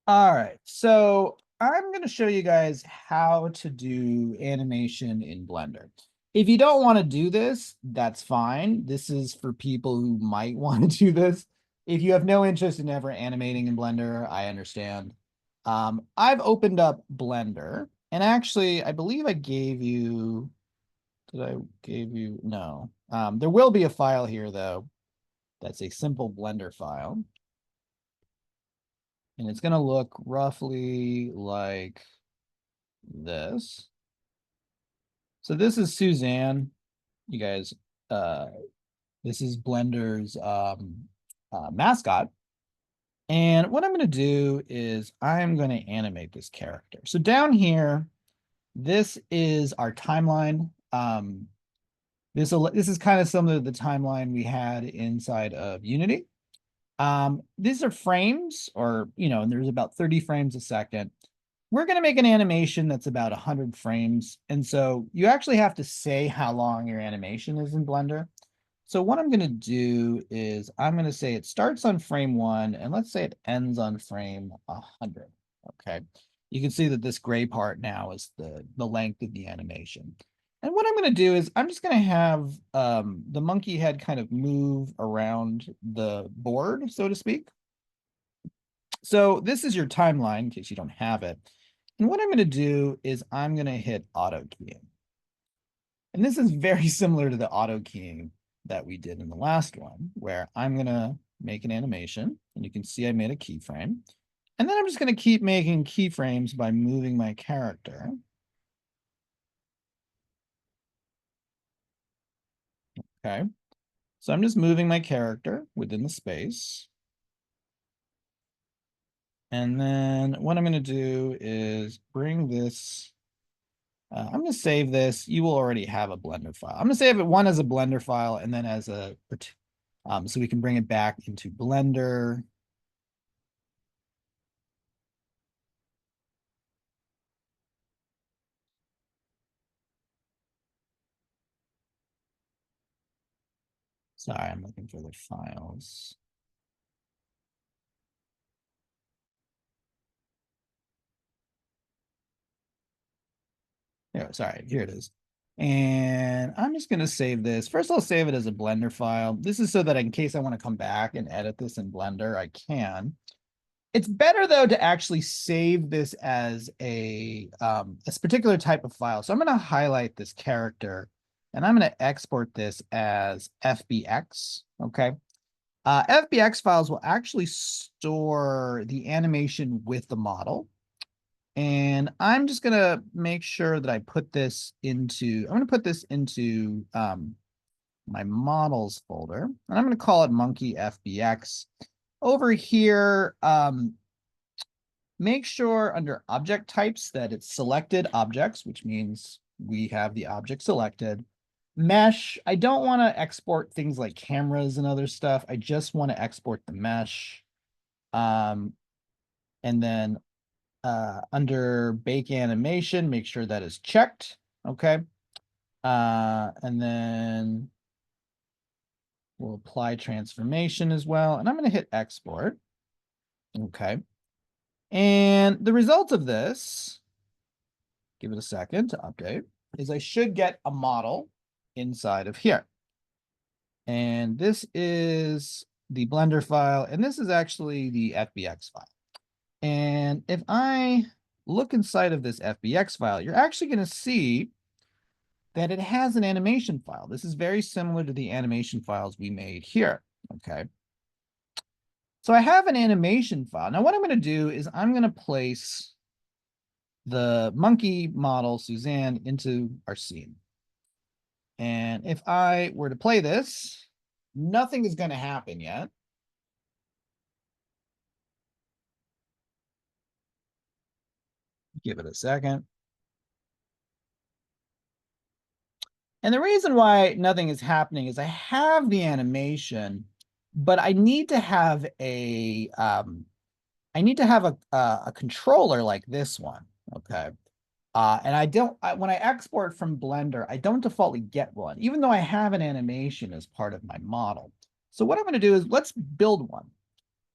All right, so I'm going to show you guys how to do animation in Blender. If you don't want to do this, that's fine. This is for people who might want to do this. If you have no interest in ever animating in Blender, I understand. I've opened up Blender, and actually, I believe I gave you, did I give you? No. There will be a file here, though. That's a simple Blender file. And it's going to look roughly like this. So this is Suzanne. You guys, uh, this is Blender's mascot. And what I'm going to do is I'm going to animate this character. So down here, this is our timeline. This is kind of similar to the timeline we had inside of Unity. These are frames, or and there's about 30 frames a second. We're going to make an animation that's about 100 frames. And so you actually have to say how long your animation is in Blender. So what I'm going to do is I'm going to say it starts on frame 1, and let's say it ends on frame 100. Okay. You can see that this gray part now is the length of the animation. And what I'm going to do is I'm just going to have the monkey head kind of move around the board, so to speak. So this is your timeline in case you don't have it. And what I'm going to do is I'm going to hit auto keying. And this is very similar to the auto keying that we did in the last one, where I'm going to make an animation, and you can see I made a keyframe. And then I'm just going to keep making keyframes by moving my character. Okay. So I'm just moving my character within the space. And then what I'm going to do is bring this. I'm going to save this. You will already have a Blender file. I'm going to save it one as a Blender file and then as a, so we can bring it back into Blender. Sorry, I'm looking for the files. Yeah, sorry, here it is. And I'm just going to save this. First, I'll save it as a Blender file. This is so that in case I want to come back and edit this in Blender, I can. It's better, though, to actually save this as a this particular type of file. So I'm going to highlight this character, and I'm going to export this as FBX. Okay. FBX files will actually store the animation with the model. And I'm just going to make sure that I put this into, I'm going to put this into my models folder, and I'm going to call it monkey FBX. Over here, make sure under object types that it's selected objects, which means we have the object selected. Mesh, I don't want to export things like cameras and other stuff. I just want to export the mesh. And then under bake animation, make sure that is checked. Okay. And then we'll apply transformation as well. And I'm going to hit export. Okay. And the result of this, give it a second to update, is I should get a model inside of here. And this is the Blender file, and this is actually the FBX file. And if I look inside of this FBX file, you're actually going to see that it has an animation file. This is very similar to the animation files we made here. Okay. So I have an animation file. Now what I'm going to do is I'm going to place the monkey model, Suzanne, into our scene. And if I were to play this, nothing is going to happen yet. Give it a second. And the reason why nothing is happening is I have the animation, but I need to have a a controller like this one. Okay. And when I export from Blender, I don't defaultly get one, even though I have an animation as part of my model. So what I'm going to do is let's build one.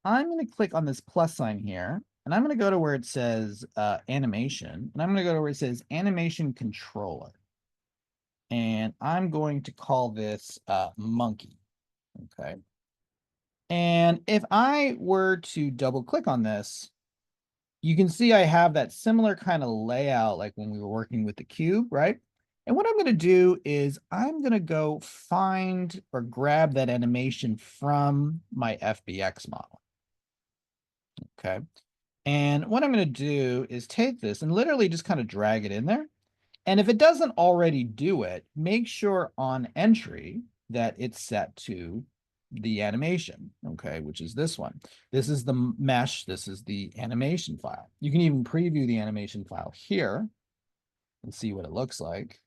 I'm going to click on this plus sign here, and I'm going to go to where it says animation, and I'm going to go to where it says animation controller. And I'm going to call this monkey. Okay. And if I were to double click on this, you can see I have that similar kind of layout like when we were working with the cube, right? And what I'm going to do is I'm going to go find or grab that animation from my FBX model. Okay. And what I'm going to do is take this and literally just kind of drag it in there. And if it doesn't already do it, make sure on entry that it's set to the animation, okay, which is this one. This is the mesh, this is the animation file. You can even preview the animation file here and see what it looks like.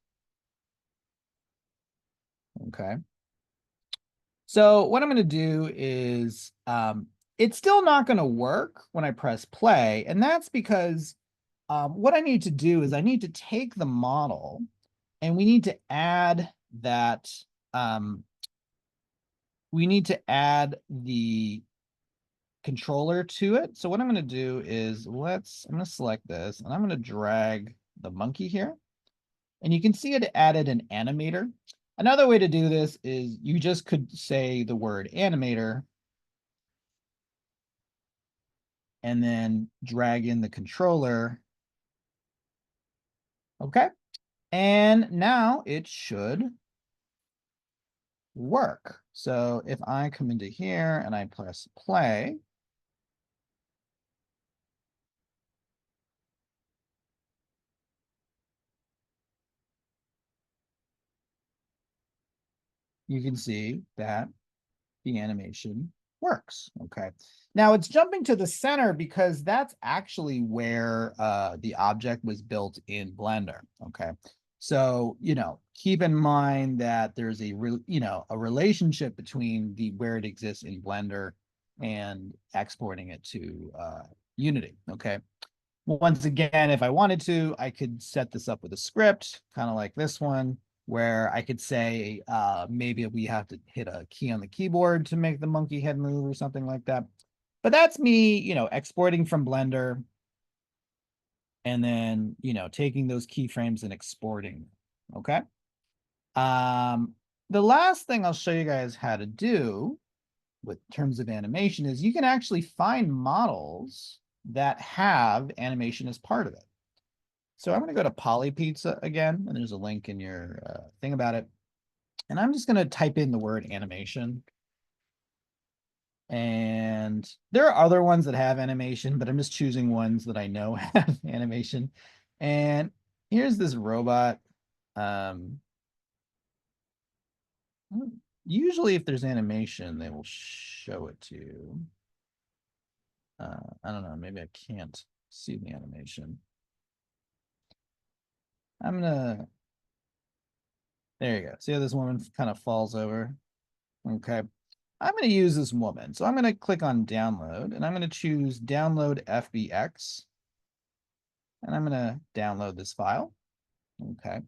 Okay. So what I'm going to do is, it's still not going to work when I press play. And that's because what I need to do is I need to take the model and we need to add that, we need to add the controller to it. So what I'm going to do is I'm going to select this and I'm going to drag the monkey here. And you can see it added an animator. Another way to do this is you just could say the word animator and then drag in the controller. Okay. And now it should work. So if I come into here and I press play, you can see that the animation works. Okay. Now it's jumping to the center because that's actually where the object was built in Blender. Okay. So, keep in mind that there's a relationship between where it exists in Blender and exporting it to Unity. Okay. Once again, if I wanted to, I could set this up with a script, kind of like this one, where I could say maybe we have to hit a key on the keyboard to make the monkey head move or something like that. But that's me, exporting from Blender and then, taking those keyframes and exporting. Okay. The last thing I'll show you guys how to do with terms of animation is you can actually find models that have animation as part of it. So I'm going to go to Polypizza again, and there's a link in your thing about it. And I'm just going to type in the word animation. And there are other ones that have animation, but I'm just choosing ones that I know have animation. And here's this robot. Usually if there's animation, they will show it to you. I don't know, maybe I can't see the animation. There you go. See how this woman kind of falls over? Okay. I'm going to use this woman. So I'm going to click on download and I'm going to choose download FBX. And I'm going to download this file. Okay.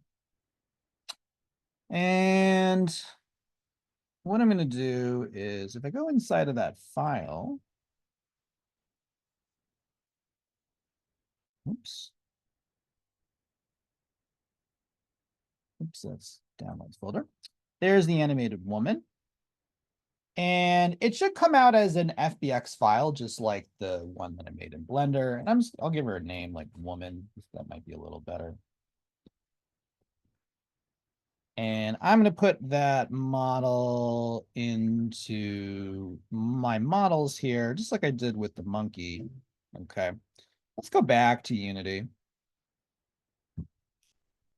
And what I'm going to do is if I go inside of that file, oops, that's downloads folder. There's the animated woman. And it should come out as an FBX file, just like the one that I made in Blender. And I'll give her a name like woman. That might be a little better. And I'm going to put that model into my models here, just like I did with the monkey. Okay, let's go back to Unity.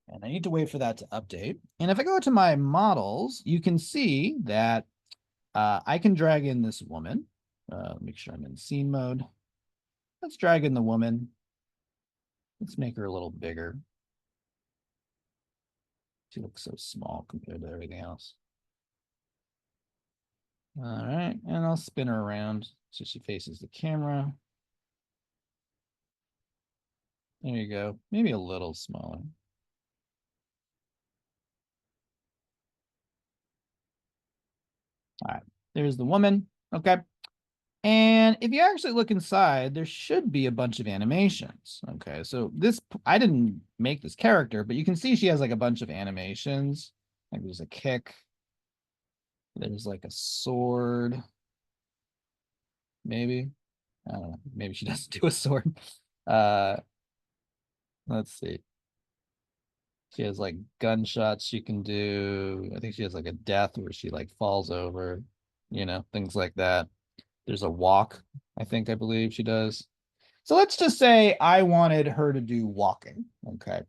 And I need to wait for that to update. And if I go to my models, you can see that I can drag in this woman. Make sure I'm in scene mode. Let's drag in the woman. Let's make her a little bigger. She looks so small compared to everything else. All right, and I'll spin her around so she faces the camera. There you go. Maybe a little smaller. All right, there's the woman. Okay. And if you actually look inside, there should be a bunch of animations. Okay, so this, I didn't make this character, but you can see she has like a bunch of animations. Like there's a kick, there's like a sword, maybe. I don't know, maybe she doesn't do a sword. Uh, let's see. She has like gunshots she can do. I think she has like a death where she like falls over, things like that. There's a walk, I believe she does. So let's just say I wanted her to do walking. Okay.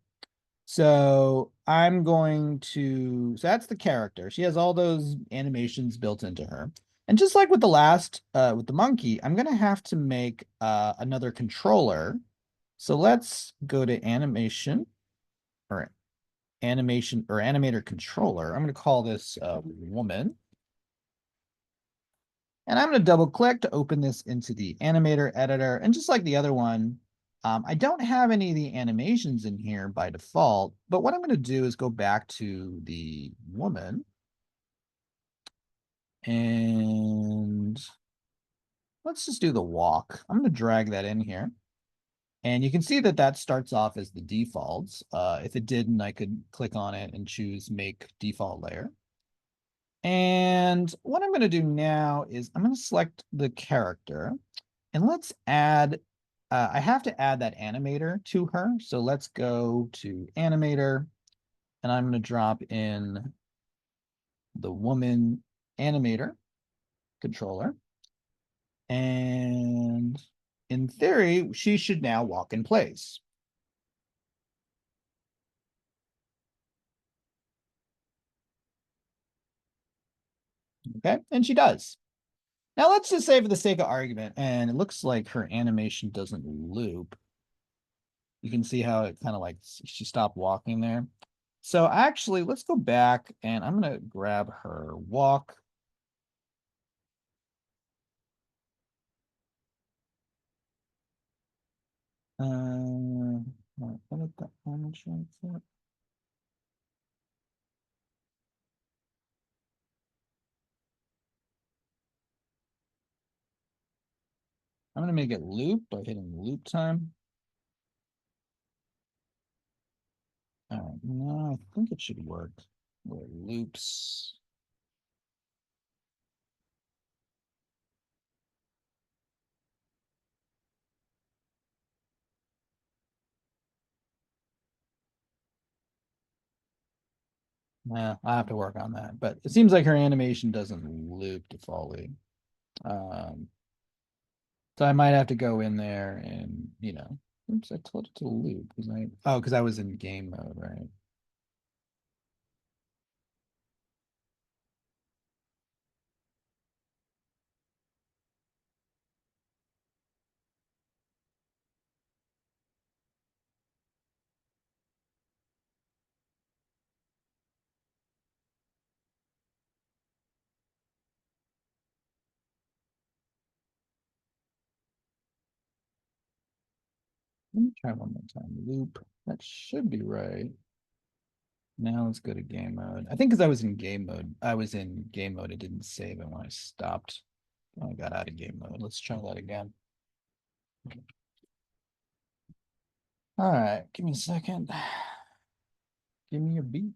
So so that's the character. She has all those animations built into her. And just like with with the monkey, I'm going to have to make another controller. So let's go to or animation or animator controller. I'm going to call this woman. And I'm going to double click to open this into the animator editor. And just like the other one, I don't have any of the animations in here by default, but what I'm going to do is go back to the woman and let's just do the walk. I'm going to drag that in here. And you can see that that starts off as the defaults. If it didn't, I could click on it and choose make default layer. And what I'm going to do now is I'm going to select the character and let's add, I have to add that animator to her. So let's go to animator and I'm going to drop in the woman animator controller. And in theory, she should now walk in place. Okay, and she does. Now let's just say for the sake of argument, and it looks like her animation doesn't loop. You can see how it kind of like she stopped walking there. So actually, let's go back and I'm going to grab her walk. What is that animation for? I'm going to make it loop by hitting loop time. All right, no, I think it should work. Where it loops. Yeah, I have to work on that, but it seems like her animation doesn't loop defaultly. Um, so I might have to go in there and, oops, I told it to loop because I was in game mode, right? Let me try one more time. Loop. That should be right. Now let's go to game mode. I think because I was in game mode. I was in game mode. It didn't save it when I stopped. When I got out of game mode. Let's try that again. All right, give me a second. Give me a beat.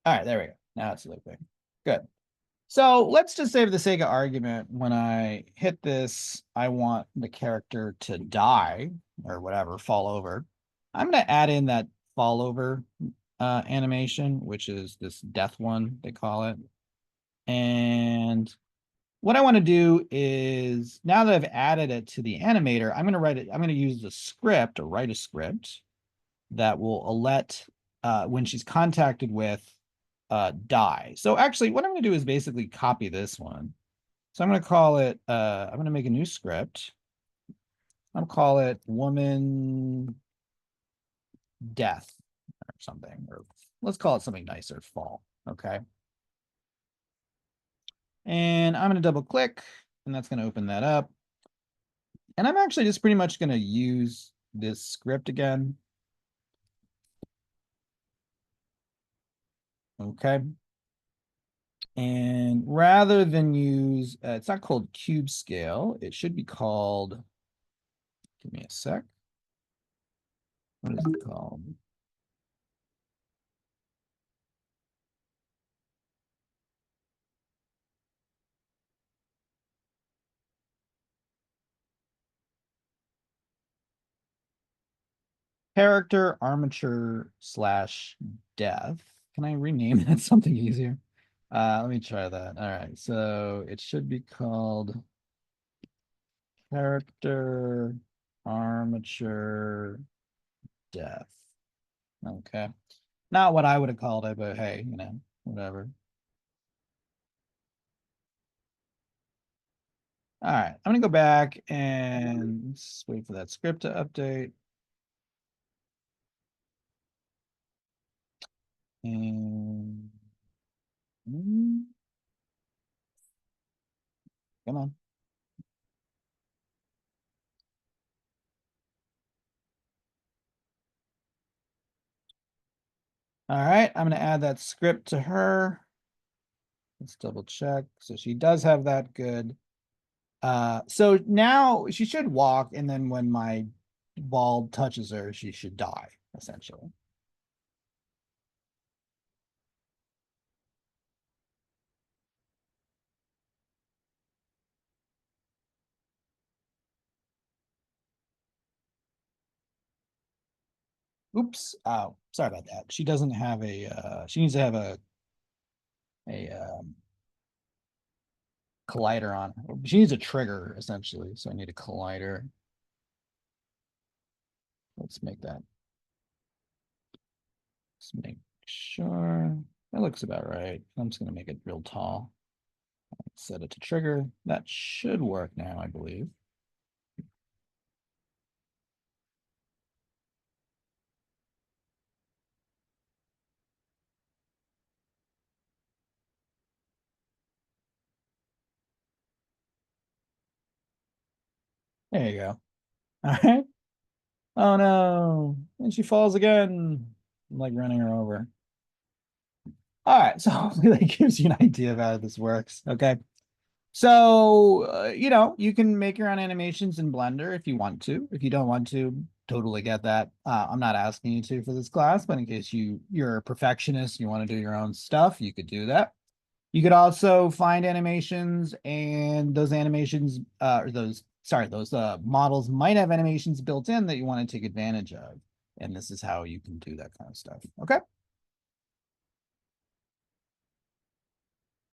All right, there we go. Now it's looping. Good. So let's just say for the sake of argument, when I hit this, I want the character to die or whatever, fall over. I'm going to add in that fall over animation, which is this death one, they call it. And what I want to do is now that I've added it to the animator, I'm going to use the script or write a script that will let when she's contacted with die. So actually what I'm going to do is basically copy this one. So I'm going to call it I'm going to make a new script. I'll call it woman death or something, or let's call it something nicer, fall. Okay. And I'm going to double click and that's going to open that up. And I'm actually just pretty much going to use this script again. Okay. And rather than use, it's not called cube scale. It should be called, give me a sec. What is it called? Character armature slash death. Can I rename that something easier? Let me try that. All right, so it should be called character armature death. Okay. Not what I would have called it, but hey, whatever. All right, I'm gonna go back and just wait for that script to update. And come on. All right, I'm gonna add that script to her. Let's double check. So she does have that good. So now she should walk, and then when my ball touches her, she should die, essentially. Oops. Oh, sorry about that. She doesn't have a she needs to have a collider on. She needs a trigger, essentially. So I need a collider. Let's make that. Let's make sure that looks about right. I'm just gonna make it real tall. Set it to trigger. That should work now, I believe. There you go. All right. Oh no. And she falls again. I'm like running her over. All right. So hopefully that gives you an idea of how this works. Okay. So, you can make your own animations in Blender if you want to. If you don't want to, totally get that. I'm not asking you to for this class, but in case you're a perfectionist, you want to do your own stuff, you could do that. You could also find animations, and those animations, or those models might have animations built in that you want to take advantage of. And this is how you can do that kind of stuff. Okay.